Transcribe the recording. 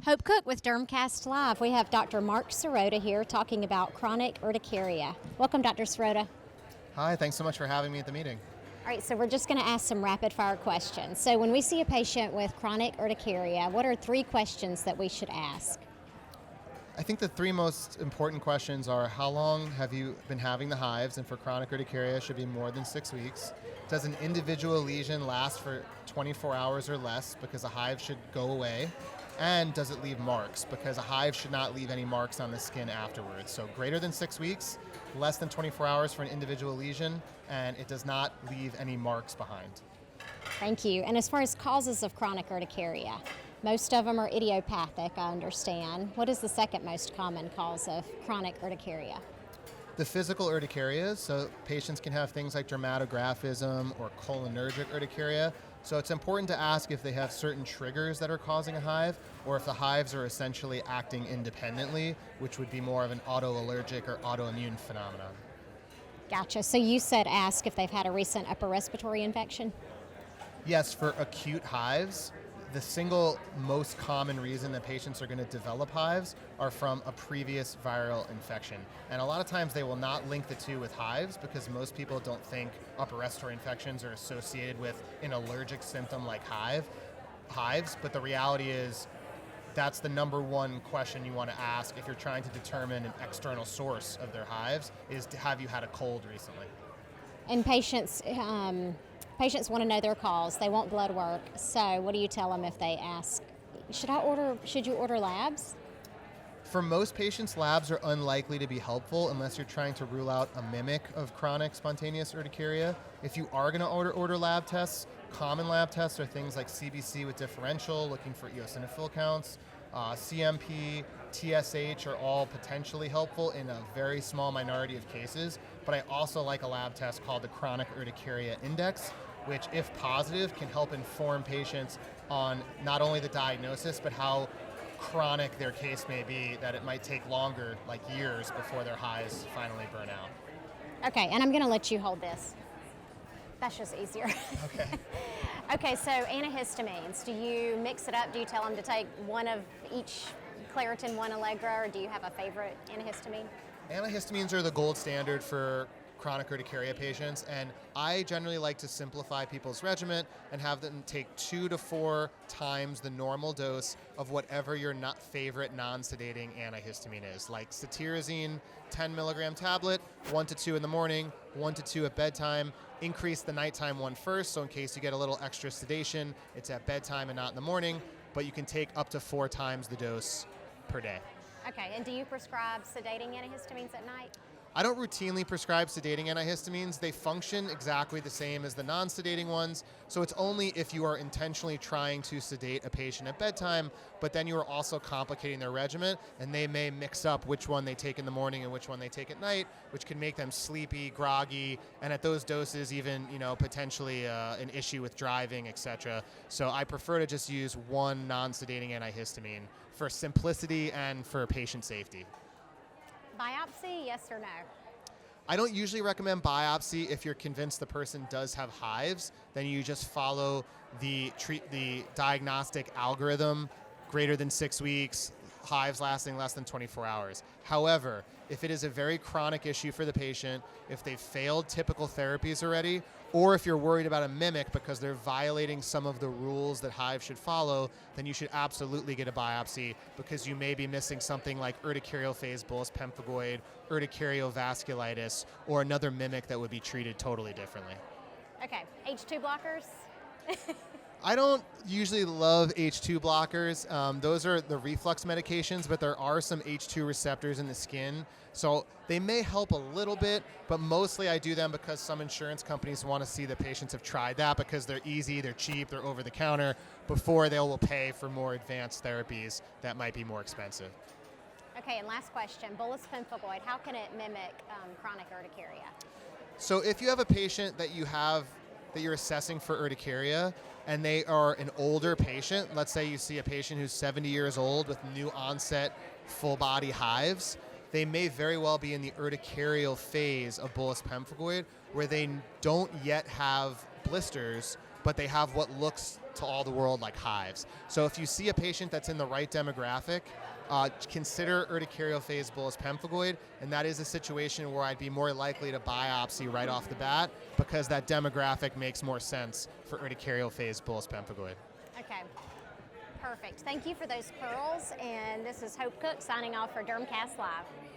Hope Cook with Dermcast.live. We have Dr. Marc Serota here talking about chronic urticaria. Welcome, Dr. Serota. Hi, thanks so much for having me at the meeting. All right, so we're just going to ask some rapid-fire questions. So when we see a patient with chronic urticaria, what are 3 questions that we should ask? I think the 3 most important questions are: how long have you been having the hives? And for chronic urticaria, it should be more than 6 weeks. Does an individual lesion last for 24 hours or less, because a hive should go away? And does it leave marks? Because a hive should not leave any marks on the skin afterwards. So greater than 6 weeks, less than 24 hours for an individual lesion, and it does not leave any marks behind. Thank you. And as far as causes of chronic urticaria, most of them are idiopathic, I understand. What is the second most common cause of chronic urticaria? The physical urticarias, so patients can have things like dermatographism or cholinergic urticaria. So it's important to ask if they have certain triggers that are causing a hive, or if the hives are essentially acting independently, which would be more of an autoallergic or autoimmune phenomenon. Gotcha. So you said ask if they've had a recent upper respiratory infection? Yes, for acute hives, the single most common reason that patients are going to develop hives are from a previous viral infection. And a lot of times they will not link the two with hives, because most people don't think upper respiratory infections are associated with an allergic symptom like hives. But the reality is that's the number one question you want to ask if you're trying to determine an external source of their hives, is have you had a cold recently? And patients want to know their cause. They want blood work. So what do you tell them if they ask, should you order labs? For most patients, labs are unlikely to be helpful unless you're trying to rule out a mimic of chronic spontaneous urticaria. If you are going to order lab tests, common lab tests are things like CBC with differential, looking for eosinophil counts, CMP, TSH are all potentially helpful in a very small minority of cases. But I also like a lab test called the Chronic Urticaria Index, which, if positive, can help inform patients on not only the diagnosis, but how chronic their case may be, that it might take longer, like years, before their hives finally burn out. Okay, and I'm going to let you hold this. That's just easier. Okay. Okay, so antihistamines, do you mix it up? Do you tell them to take one of each, Claritin, one Allegra, or do you have a favorite antihistamine? Antihistamines are the gold standard for chronic urticaria patients, and I generally like to simplify people's regimen and have them take 2 to 4 times the normal dose of whatever your favorite non-sedating antihistamine is, like cetirizine, 10 milligram tablet, 1 to 2 in the morning, 1 to 2 at bedtime. Increase the nighttime one first, so in case you get a little extra sedation, it's at bedtime and not in the morning, but you can take up to 4 times the dose per day. Okay, and do you prescribe sedating antihistamines at night? I don't routinely prescribe sedating antihistamines. They function exactly the same as the non-sedating ones, so it's only if you are intentionally trying to sedate a patient at bedtime, but then you are also complicating their regimen, and they may mix up which one they take in the morning and which one they take at night, which can make them sleepy, groggy, and at those doses even, potentially an issue with driving, etc. So I prefer to just use one non-sedating antihistamine for simplicity and for patient safety. Biopsy, yes or no? I don't usually recommend biopsy if you're convinced the person does have hives. Then you just follow the diagnostic algorithm, greater than 6 weeks, hives lasting less than 24 hours. However, if it is a very chronic issue for the patient, if they've failed typical therapies already, or if you're worried about a mimic because they're violating some of the rules that hives should follow, then you should absolutely get a biopsy, because you may be missing something like urticarial phase bullous pemphigoid, urticarial vasculitis, or another mimic that would be treated totally differently. Okay, H2 blockers? I don't usually love H2 blockers. Those are the reflux medications, but there are some H2 receptors in the skin. So they may help a little bit, but mostly I do them because some insurance companies want to see that patients have tried that, because they're easy, they're cheap, they're over the counter, before they will pay for more advanced therapies that might be more expensive. Okay, and last question, bullous pemphigoid, how can it mimic chronic urticaria? So if you have a patient that you're assessing for urticaria, and they are an older patient, let's say you see a patient who's 70 years old with new onset full body hives, they may very well be in the urticarial phase of bullous pemphigoid, where they don't yet have blisters, but they have what looks to all the world like hives. So if you see a patient that's in the right demographic, consider urticarial phase bullous pemphigoid, and that is a situation where I'd be more likely to biopsy right off the bat because that demographic makes more sense for urticarial phase bullous pemphigoid. Okay, perfect. Thank you for those pearls, and this is Hope Cook signing off for Dermcast.live.